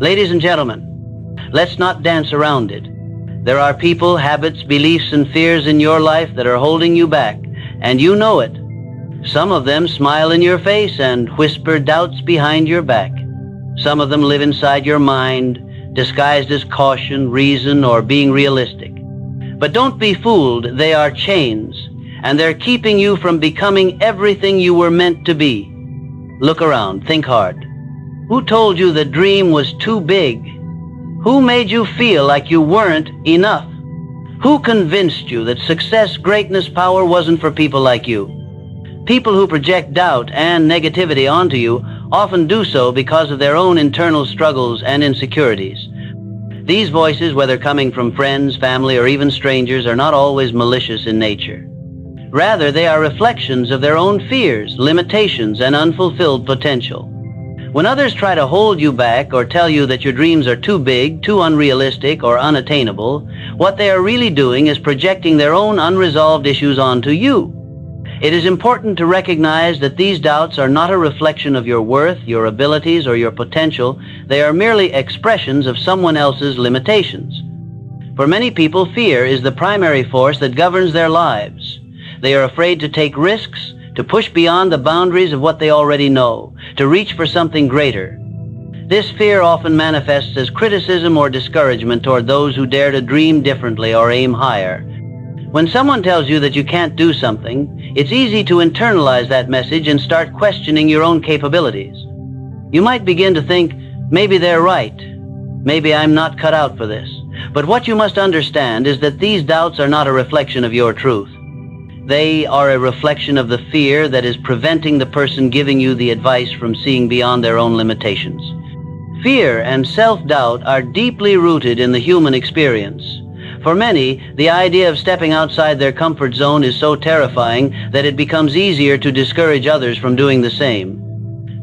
Ladies and gentlemen, let's not dance around it. There are people, habits, beliefs, and fears in your life that are holding you back, and you know it. Some of them smile in your face and whisper doubts behind your back. Some of them live inside your mind, disguised as caution, reason, or being realistic. But don't be fooled, they are chains, and they're keeping you from becoming everything you were meant to be. Look around, think hard. Who told you the dream was too big? Who made you feel like you weren't enough? Who convinced you that success, greatness, power wasn't for people like you? People who project doubt and negativity onto you often do so because of their own internal struggles and insecurities. These voices, whether coming from friends, family, or even strangers, are not always malicious in nature. Rather, they are reflections of their own fears, limitations, and unfulfilled potential. When others try to hold you back or tell you that your dreams are too big, too unrealistic, or unattainable, what they are really doing is projecting their own unresolved issues onto you. It is important to recognize that these doubts are not a reflection of your worth, your abilities, or your potential. They are merely expressions of someone else's limitations. For many people, fear is the primary force that governs their lives. They are afraid to take risks, to push beyond the boundaries of what they already know, to reach for something greater. This fear often manifests as criticism or discouragement toward those who dare to dream differently or aim higher. When someone tells you that you can't do something, it's easy to internalize that message and start questioning your own capabilities. You might begin to think, maybe they're right. Maybe I'm not cut out for this. But what you must understand is that these doubts are not a reflection of your truth. They are a reflection of the fear that is preventing the person giving you the advice from seeing beyond their own limitations. Fear and self-doubt are deeply rooted in the human experience. For many, the idea of stepping outside their comfort zone is so terrifying that it becomes easier to discourage others from doing the same.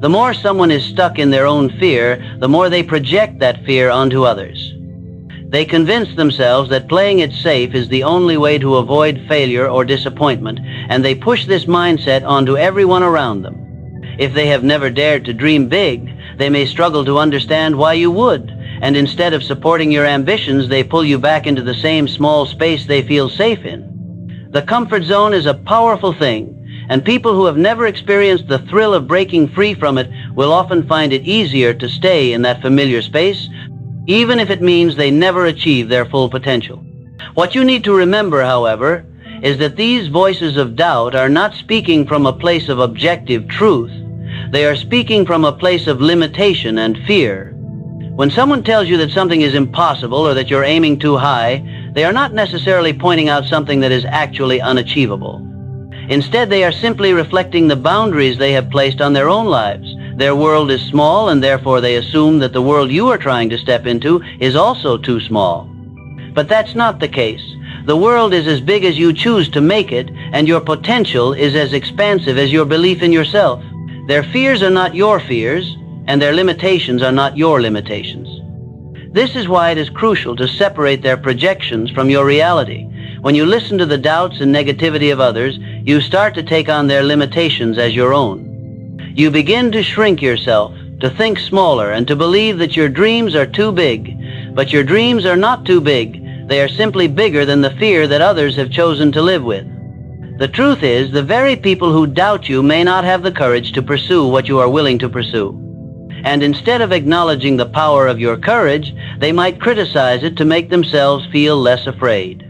The more someone is stuck in their own fear, the more they project that fear onto others. They convince themselves that playing it safe is the only way to avoid failure or disappointment, and they push this mindset onto everyone around them. If they have never dared to dream big, they may struggle to understand why you would, and instead of supporting your ambitions, they pull you back into the same small space they feel safe in. The comfort zone is a powerful thing, and people who have never experienced the thrill of breaking free from it will often find it easier to stay in that familiar space, even if it means they never achieve their full potential. What you need to remember, however, is that these voices of doubt are not speaking from a place of objective truth. They are speaking from a place of limitation and fear. When someone tells you that something is impossible or that you're aiming too high, they are not necessarily pointing out something that is actually unachievable. Instead, they are simply reflecting the boundaries they have placed on their own lives. Their world is small, and therefore they assume that the world you are trying to step into is also too small. But that's not the case. The world is as big as you choose to make it, and your potential is as expansive as your belief in yourself. Their fears are not your fears, and their limitations are not your limitations. This is why it is crucial to separate their projections from your reality. When you listen to the doubts and negativity of others, you start to take on their limitations as your own. You begin to shrink yourself, to think smaller, and to believe that your dreams are too big. But your dreams are not too big. They are simply bigger than the fear that others have chosen to live with. The truth is, the very people who doubt you may not have the courage to pursue what you are willing to pursue. And instead of acknowledging the power of your courage, they might criticize it to make themselves feel less afraid.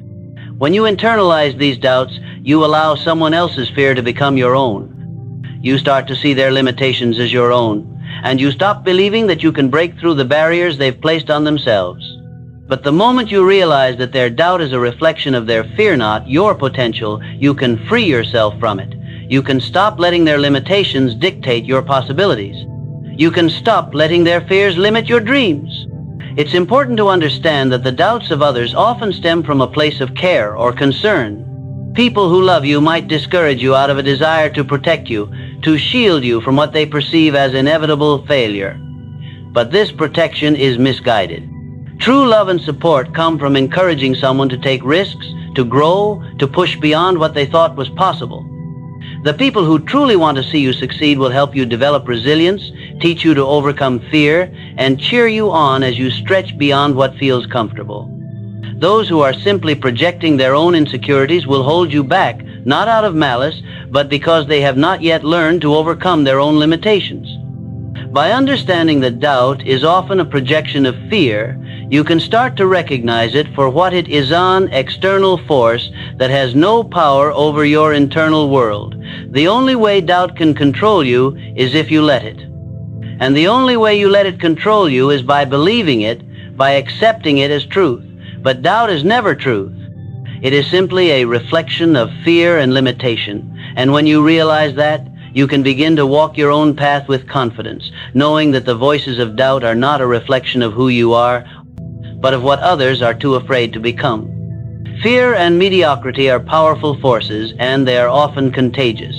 When you internalize these doubts, you allow someone else's fear to become your own. You start to see their limitations as your own, and you stop believing that you can break through the barriers they've placed on themselves. But the moment you realize that their doubt is a reflection of their fear, not your potential, you can free yourself from it. You can stop letting their limitations dictate your possibilities. You can stop letting their fears limit your dreams. It's important to understand that the doubts of others often stem from a place of care or concern. People who love you might discourage you out of a desire to protect you, to shield you from what they perceive as inevitable failure. But this protection is misguided. True love and support come from encouraging someone to take risks, to grow, to push beyond what they thought was possible. The people who truly want to see you succeed will help you develop resilience, teach you to overcome fear, and cheer you on as you stretch beyond what feels comfortable. Those who are simply projecting their own insecurities will hold you back, not out of malice, but because they have not yet learned to overcome their own limitations. By understanding that doubt is often a projection of fear, you can start to recognize it for what it is, an external force that has no power over your internal world. The only way doubt can control you is if you let it. And the only way you let it control you is by believing it, by accepting it as truth. But doubt is never truth. It is simply a reflection of fear and limitation. And when you realize that, you can begin to walk your own path with confidence, knowing that the voices of doubt are not a reflection of who you are, but of what others are too afraid to become. Fear and mediocrity are powerful forces, and they are often contagious.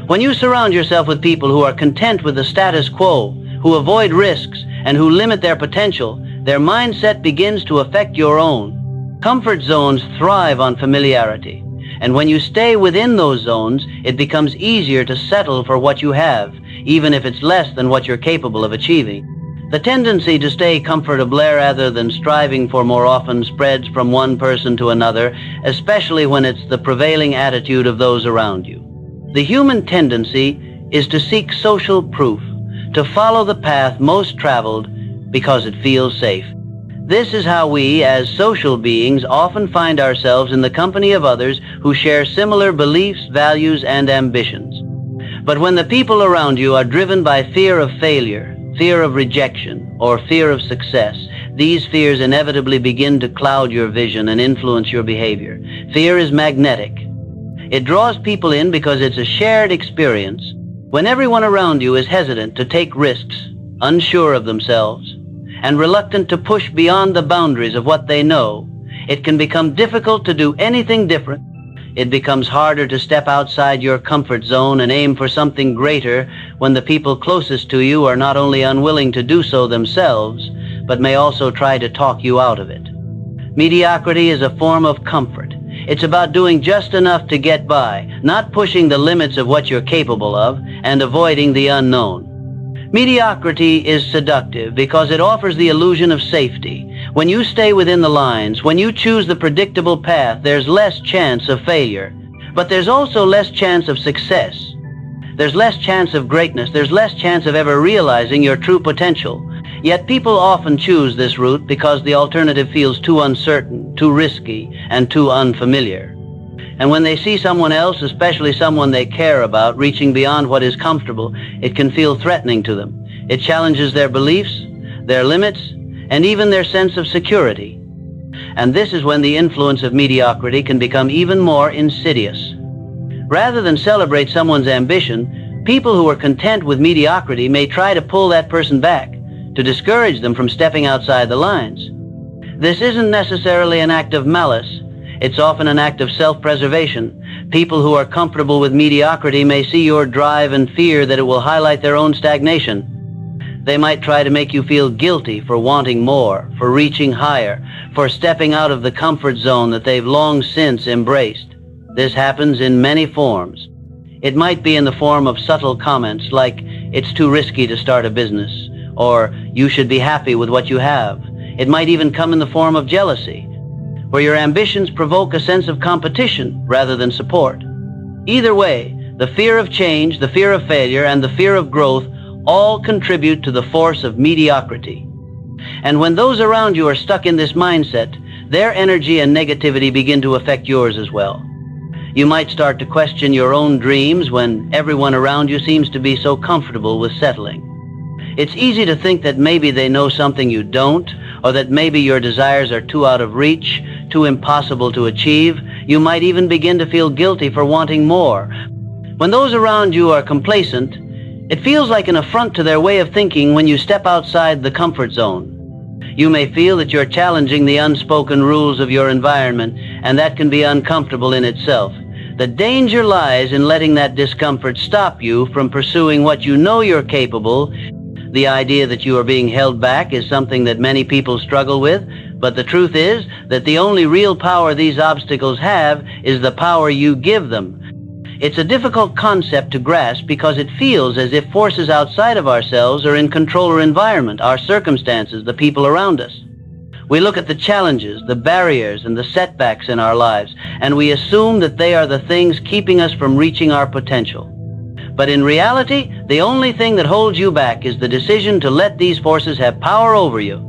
When you surround yourself with people who are content with the status quo, who avoid risks, and who limit their potential, their mindset begins to affect your own. Comfort zones thrive on familiarity, and when you stay within those zones, it becomes easier to settle for what you have, even if it's less than what you're capable of achieving. The tendency to stay comfortable rather than striving for more often spreads from one person to another, especially when it's the prevailing attitude of those around you. The human tendency is to seek social proof, to follow the path most traveled because it feels safe. This is how we, as social beings, often find ourselves in the company of others who share similar beliefs, values, and ambitions. But when the people around you are driven by fear of failure, fear of rejection, or fear of success, these fears inevitably begin to cloud your vision and influence your behavior. Fear is magnetic. It draws people in because it's a shared experience. When everyone around you is hesitant to take risks, unsure of themselves, and reluctant to push beyond the boundaries of what they know, it can become difficult to do anything different. It becomes harder to step outside your comfort zone and aim for something greater when the people closest to you are not only unwilling to do so themselves, but may also try to talk you out of it. Mediocrity is a form of comfort. It's about doing just enough to get by, not pushing the limits of what you're capable of, and avoiding the unknown. Mediocrity is seductive because it offers the illusion of safety. When you stay within the lines, when you choose the predictable path, there's less chance of failure. But there's also less chance of success. There's less chance of greatness. There's less chance of ever realizing your true potential. Yet people often choose this route because the alternative feels too uncertain, too risky, and too unfamiliar. And when they see someone else, especially someone they care about, reaching beyond what is comfortable, it can feel threatening to them. It challenges their beliefs, their limits, and even their sense of security. And this is when the influence of mediocrity can become even more insidious. Rather than celebrate someone's ambition, people who are content with mediocrity may try to pull that person back, to discourage them from stepping outside the lines. This isn't necessarily an act of malice. It's often an act of self-preservation. People who are comfortable with mediocrity may see your drive and fear that it will highlight their own stagnation. They might try to make you feel guilty for wanting more, for reaching higher, for stepping out of the comfort zone that they've long since embraced. This happens in many forms. It might be in the form of subtle comments like, "It's too risky to start a business," or "You should be happy with what you have." It might even come in the form of jealousy, where your ambitions provoke a sense of competition rather than support. Either way, the fear of change, the fear of failure, and the fear of growth all contribute to the force of mediocrity. And when those around you are stuck in this mindset, their energy and negativity begin to affect yours as well. You might start to question your own dreams when everyone around you seems to be so comfortable with settling. It's easy to think that maybe they know something you don't, or that maybe your desires are too out of reach, too impossible to achieve. You might even begin to feel guilty for wanting more. When those around you are complacent, it feels like an affront to their way of thinking when you step outside the comfort zone. You may feel that you're challenging the unspoken rules of your environment, and that can be uncomfortable in itself. The danger lies in letting that discomfort stop you from pursuing what you know you're capable. The idea that you are being held back is something that many people struggle with, but the truth is that the only real power these obstacles have is the power you give them. It's a difficult concept to grasp because it feels as if forces outside of ourselves are in control our environment, our circumstances, the people around us. We look at the challenges, the barriers, and the setbacks in our lives, and we assume that they are the things keeping us from reaching our potential. But in reality, the only thing that holds you back is the decision to let these forces have power over you.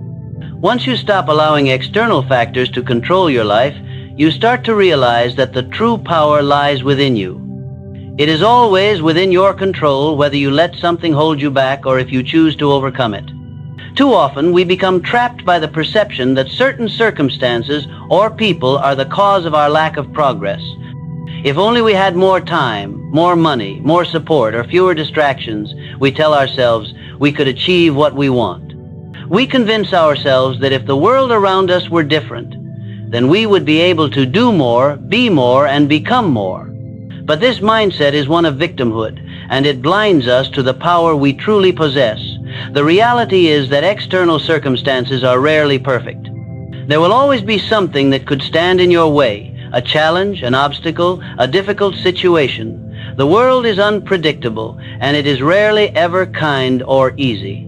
Once you stop allowing external factors to control your life, you start to realize that the true power lies within you. It is always within your control whether you let something hold you back or if you choose to overcome it. Too often, we become trapped by the perception that certain circumstances or people are the cause of our lack of progress. If only we had more time, more money, more support, or fewer distractions, we tell ourselves we could achieve what we want. We convince ourselves that if the world around us were different, then we would be able to do more, be more, and become more. But this mindset is one of victimhood, and it blinds us to the power we truly possess. The reality is that external circumstances are rarely perfect. There will always be something that could stand in your way, a challenge, an obstacle, a difficult situation. The world is unpredictable, and it is rarely ever kind or easy.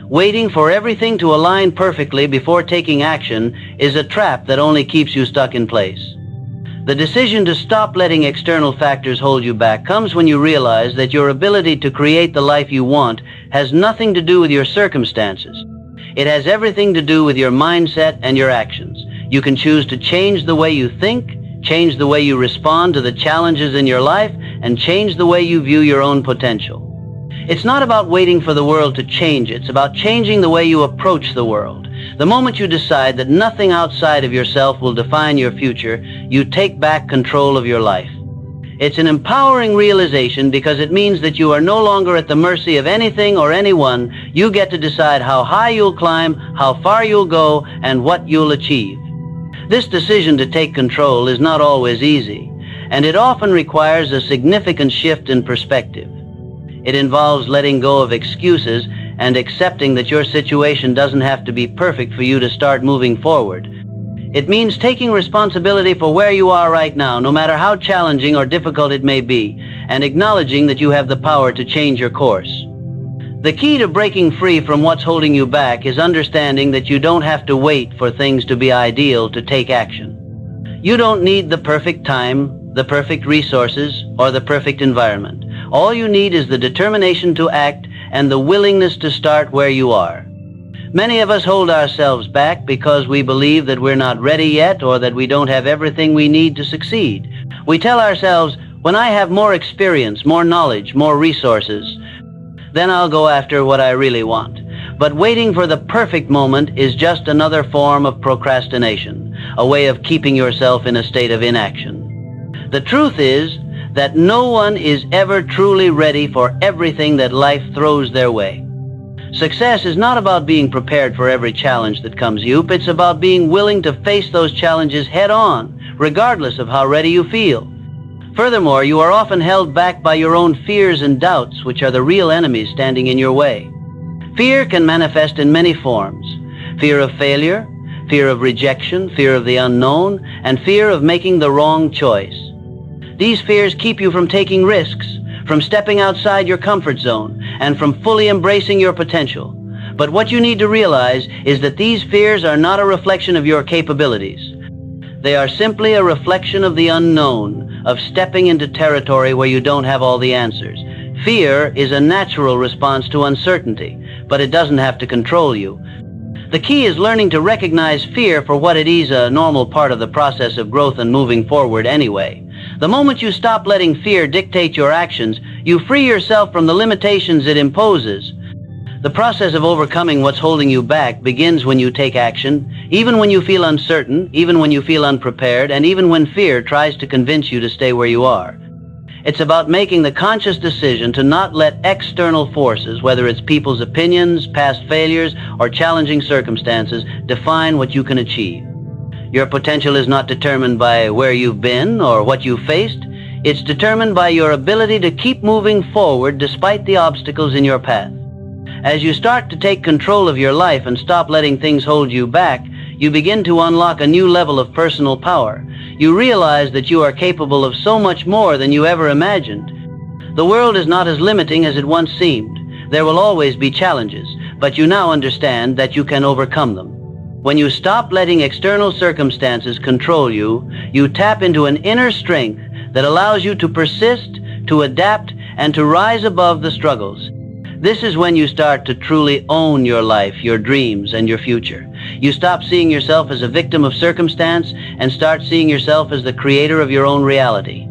Waiting for everything to align perfectly before taking action is a trap that only keeps you stuck in place. The decision to stop letting external factors hold you back comes when you realize that your ability to create the life you want has nothing to do with your circumstances. It has everything to do with your mindset and your actions. You can choose to change the way you think, change the way you respond to the challenges in your life, and change the way you view your own potential. It's not about waiting for the world to change. It's about changing the way you approach the world. The moment you decide that nothing outside of yourself will define your future, you take back control of your life. It's an empowering realization because it means that you are no longer at the mercy of anything or anyone. You get to decide how high you'll climb, how far you'll go, and what you'll achieve. This decision to take control is not always easy, and it often requires a significant shift in perspective. It involves letting go of excuses and accepting that your situation doesn't have to be perfect for you to start moving forward. It means taking responsibility for where you are right now, no matter how challenging or difficult it may be, and acknowledging that you have the power to change your course. The key to breaking free from what's holding you back is understanding that you don't have to wait for things to be ideal to take action. You don't need the perfect time, the perfect resources, or the perfect environment. All you need is the determination to act and the willingness to start where you are. Many of us hold ourselves back because we believe that we're not ready yet or that we don't have everything we need to succeed. We tell ourselves, when I have more experience, more knowledge, more resources, then I'll go after what I really want. But waiting for the perfect moment is just another form of procrastination, a way of keeping yourself in a state of inaction. The truth is that no one is ever truly ready for everything that life throws their way. Success is not about being prepared for every challenge that comes your way. It's about being willing to face those challenges head on, regardless of how ready you feel. Furthermore, you are often held back by your own fears and doubts, which are the real enemies standing in your way. Fear can manifest in many forms. Fear of failure, fear of rejection, fear of the unknown, and fear of making the wrong choice. These fears keep you from taking risks, from stepping outside your comfort zone, and from fully embracing your potential. But what you need to realize is that these fears are not a reflection of your capabilities. They are simply a reflection of the unknown, of stepping into territory where you don't have all the answers. Fear is a natural response to uncertainty, but it doesn't have to control you. The key is learning to recognize fear for what it is, a normal part of the process of growth and moving forward anyway. The moment you stop letting fear dictate your actions, you free yourself from the limitations it imposes. The process of overcoming what's holding you back begins when you take action, even when you feel uncertain, even when you feel unprepared, and even when fear tries to convince you to stay where you are. It's about making the conscious decision to not let external forces, whether it's people's opinions, past failures, or challenging circumstances, define what you can achieve. Your potential is not determined by where you've been or what you've faced. It's determined by your ability to keep moving forward despite the obstacles in your path. As you start to take control of your life and stop letting things hold you back, you begin to unlock a new level of personal power. You realize that you are capable of so much more than you ever imagined. The world is not as limiting as it once seemed. There will always be challenges, but you now understand that you can overcome them. When you stop letting external circumstances control you, you tap into an inner strength that allows you to persist, to adapt, and to rise above the struggles. This is when you start to truly own your life, your dreams, and your future. You stop seeing yourself as a victim of circumstance and start seeing yourself as the creator of your own reality.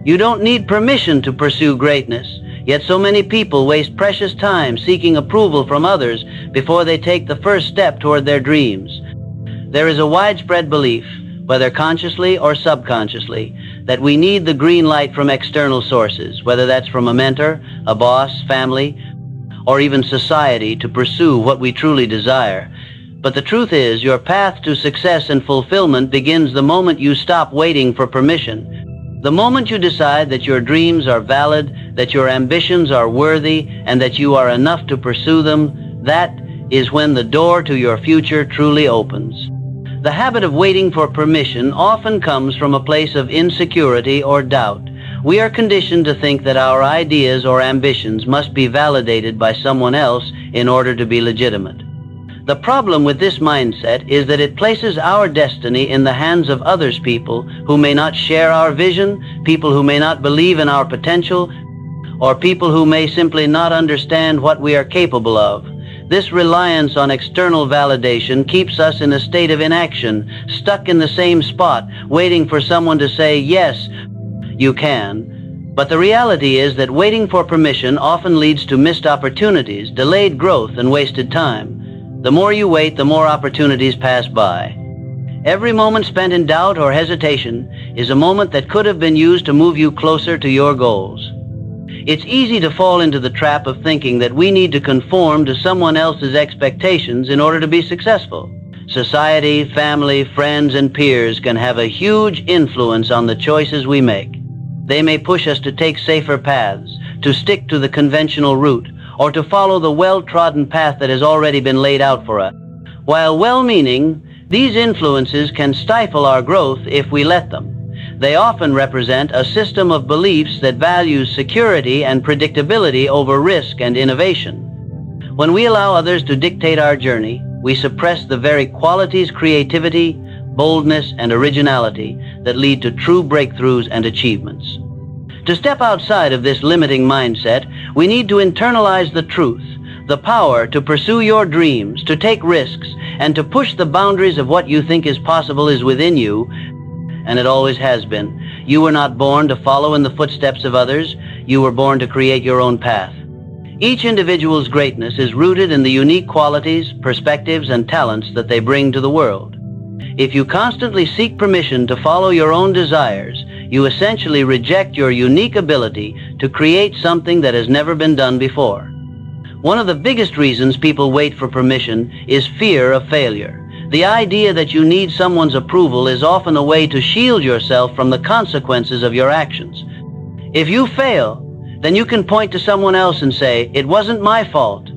You don't need permission to pursue greatness, yet so many people waste precious time seeking approval from others before they take the first step toward their dreams. There is a widespread belief, whether consciously or subconsciously, that we need the green light from external sources, whether that's from a mentor, a boss, family, or even society, to pursue what we truly desire. But the truth is, your path to success and fulfillment begins the moment you stop waiting for permission. The moment you decide that your dreams are valid, that your ambitions are worthy, and that you are enough to pursue them, that is when the door to your future truly opens. The habit of waiting for permission often comes from a place of insecurity or doubt. We are conditioned to think that our ideas or ambitions must be validated by someone else in order to be legitimate. The problem with this mindset is that it places our destiny in the hands of others, people who may not share our vision, people who may not believe in our potential, or people who may simply not understand what we are capable of. This reliance on external validation keeps us in a state of inaction, stuck in the same spot, waiting for someone to say, yes, you can. But the reality is that waiting for permission often leads to missed opportunities, delayed growth, and wasted time. The more you wait, the more opportunities pass by. Every moment spent in doubt or hesitation is a moment that could have been used to move you closer to your goals. It's easy to fall into the trap of thinking that we need to conform to someone else's expectations in order to be successful. Society, family, friends, and peers can have a huge influence on the choices we make. They may push us to take safer paths, to stick to the conventional route, or to follow the well-trodden path that has already been laid out for us. While well-meaning, these influences can stifle our growth if we let them. They often represent a system of beliefs that values security and predictability over risk and innovation. When we allow others to dictate our journey, we suppress the very qualities, creativity, boldness, and originality that lead to true breakthroughs and achievements. To step outside of this limiting mindset, we need to internalize the truth. The power to pursue your dreams, to take risks, and to push the boundaries of what you think is possible is within you, and it always has been. You were not born to follow in the footsteps of others. You were born to create your own path. Each individual's greatness is rooted in the unique qualities, perspectives, and talents that they bring to the world. If you constantly seek permission to follow your own desires, you essentially reject your unique ability to create something that has never been done before. One of the biggest reasons people wait for permission is fear of failure. The idea that you need someone's approval is often a way to shield yourself from the consequences of your actions. If you fail, then you can point to someone else and say, "It wasn't my fault.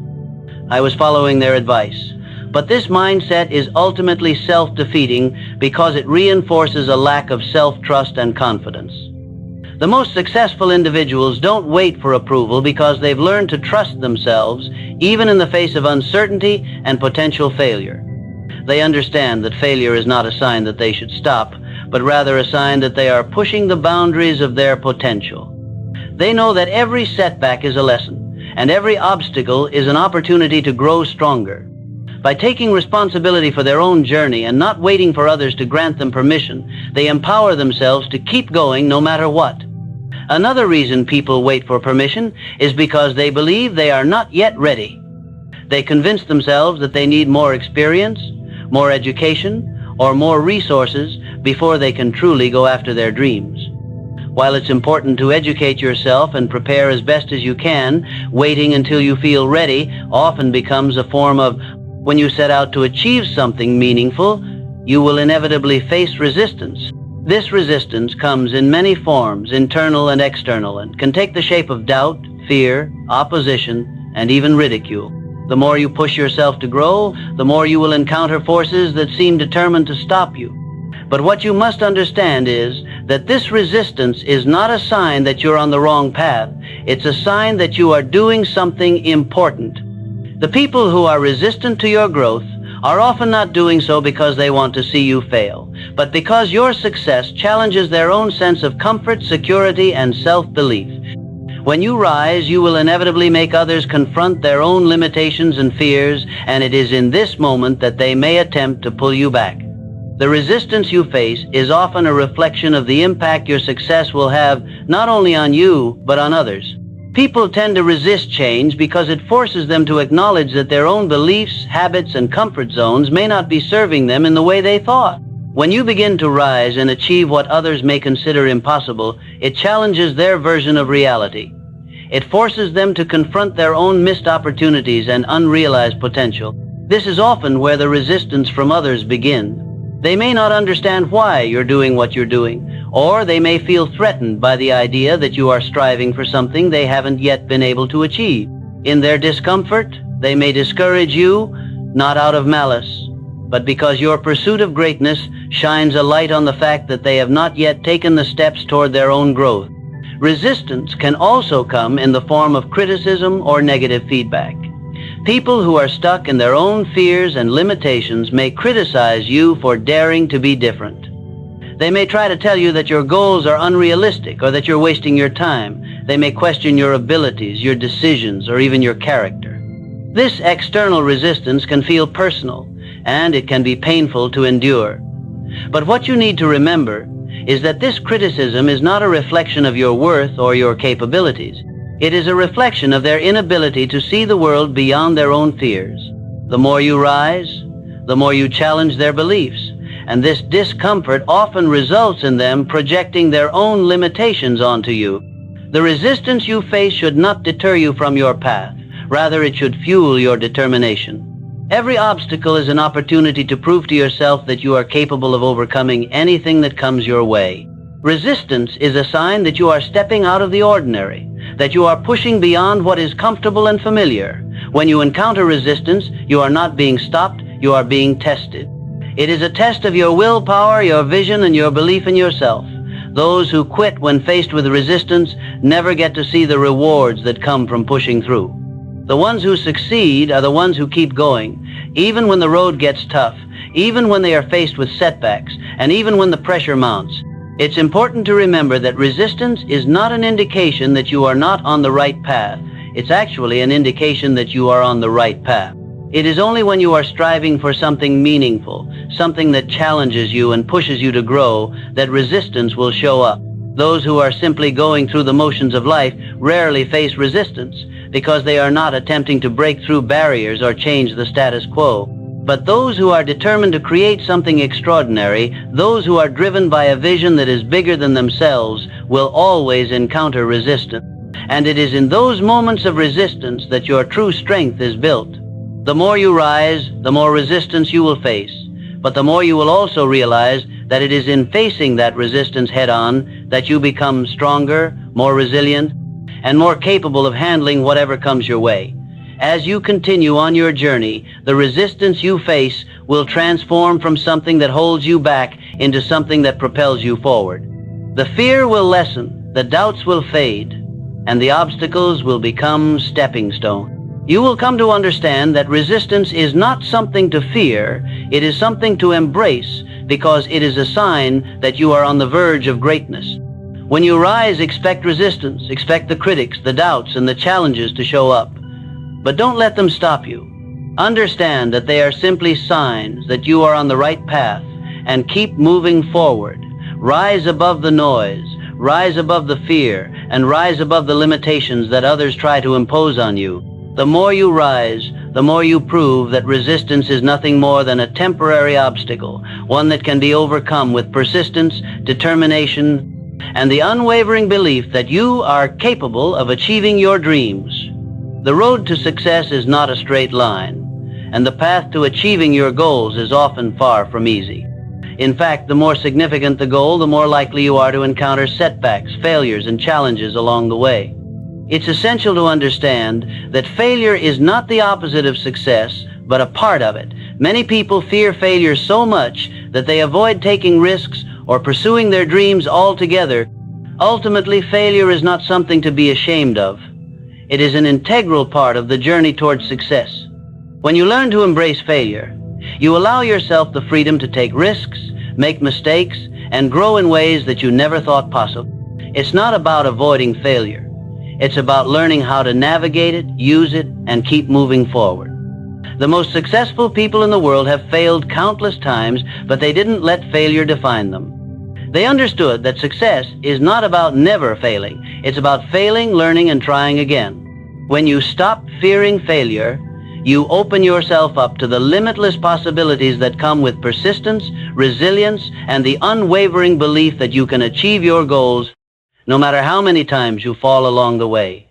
I was following their advice." But this mindset is ultimately self-defeating because it reinforces a lack of self-trust and confidence. The most successful individuals don't wait for approval because they've learned to trust themselves even in the face of uncertainty and potential failure. They understand that failure is not a sign that they should stop, but rather a sign that they are pushing the boundaries of their potential. They know that every setback is a lesson, and every obstacle is an opportunity to grow stronger. By taking responsibility for their own journey and not waiting for others to grant them permission, they empower themselves to keep going no matter what. Another reason people wait for permission is because they believe they are not yet ready. They convince themselves that they need more experience, more education, or more resources before they can truly go after their dreams. While it's important to educate yourself and prepare as best as you can, waiting until you feel ready often becomes a form of, when you set out to achieve something meaningful, you will inevitably face resistance. This resistance comes in many forms, internal and external, and can take the shape of doubt, fear, opposition, and even ridicule. The more you push yourself to grow, the more you will encounter forces that seem determined to stop you. But what you must understand is that this resistance is not a sign that you're on the wrong path. It's a sign that you are doing something important. The people who are resistant to your growth are often not doing so because they want to see you fail, but because your success challenges their own sense of comfort, security, and self-belief. When you rise, you will inevitably make others confront their own limitations and fears, and it is in this moment that they may attempt to pull you back. The resistance you face is often a reflection of the impact your success will have not only on you, but on others. People tend to resist change because it forces them to acknowledge that their own beliefs, habits, and comfort zones may not be serving them in the way they thought. When you begin to rise and achieve what others may consider impossible, it challenges their version of reality. It forces them to confront their own missed opportunities and unrealized potential. This is often where the resistance from others begins. They may not understand why you're doing what you're doing, or they may feel threatened by the idea that you are striving for something they haven't yet been able to achieve. In their discomfort, they may discourage you, not out of malice, but because your pursuit of greatness shines a light on the fact that they have not yet taken the steps toward their own growth. Resistance can also come in the form of criticism or negative feedback. People who are stuck in their own fears and limitations may criticize you for daring to be different. They may try to tell you that your goals are unrealistic or that you're wasting your time. They may question your abilities, your decisions, or even your character. This external resistance can feel personal, and it can be painful to endure. But what you need to remember is that this criticism is not a reflection of your worth or your capabilities. It is a reflection of their inability to see the world beyond their own fears. The more you rise, the more you challenge their beliefs, and this discomfort often results in them projecting their own limitations onto you. The resistance you face should not deter you from your path. Rather, it should fuel your determination. Every obstacle is an opportunity to prove to yourself that you are capable of overcoming anything that comes your way. Resistance is a sign that you are stepping out of the ordinary, that you are pushing beyond what is comfortable and familiar. When you encounter resistance, you are not being stopped, you are being tested. It is a test of your willpower, your vision, and your belief in yourself. Those who quit when faced with resistance never get to see the rewards that come from pushing through. The ones who succeed are the ones who keep going, even when the road gets tough, even when they are faced with setbacks, and even when the pressure mounts. It's important to remember that resistance is not an indication that you are not on the right path. It's actually an indication that you are on the right path. It is only when you are striving for something meaningful, something that challenges you and pushes you to grow, that resistance will show up. Those who are simply going through the motions of life rarely face resistance because they are not attempting to break through barriers or change the status quo. But those who are determined to create something extraordinary, those who are driven by a vision that is bigger than themselves, will always encounter resistance. And it is in those moments of resistance that your true strength is built. The more you rise, the more resistance you will face. But the more you will also realize that it is in facing that resistance head-on that you become stronger, more resilient, and more capable of handling whatever comes your way. As you continue on your journey, the resistance you face will transform from something that holds you back into something that propels you forward. The fear will lessen, the doubts will fade, and the obstacles will become stepping stones. You will come to understand that resistance is not something to fear, it is something to embrace because it is a sign that you are on the verge of greatness. When you rise, expect resistance, expect the critics, the doubts, and the challenges to show up. But don't let them stop you. Understand that they are simply signs that you are on the right path, and keep moving forward. Rise above the noise, rise above the fear, and rise above the limitations that others try to impose on you. The more you rise, the more you prove that resistance is nothing more than a temporary obstacle, one that can be overcome with persistence, determination, and the unwavering belief that you are capable of achieving your dreams. The road to success is not a straight line, and the path to achieving your goals is often far from easy. In fact, the more significant the goal, the more likely you are to encounter setbacks, failures, and challenges along the way. It's essential to understand that failure is not the opposite of success, but a part of it. Many people fear failure so much that they avoid taking risks or pursuing their dreams altogether. Ultimately, failure is not something to be ashamed of. It is an integral part of the journey towards success. When you learn to embrace failure, you allow yourself the freedom to take risks, make mistakes, and grow in ways that you never thought possible. It's not about avoiding failure. It's about learning how to navigate it, use it, and keep moving forward. The most successful people in the world have failed countless times, but they didn't let failure define them. They understood that success is not about never failing. It's about failing, learning, and trying again. When you stop fearing failure, you open yourself up to the limitless possibilities that come with persistence, resilience, and the unwavering belief that you can achieve your goals no matter how many times you fall along the way.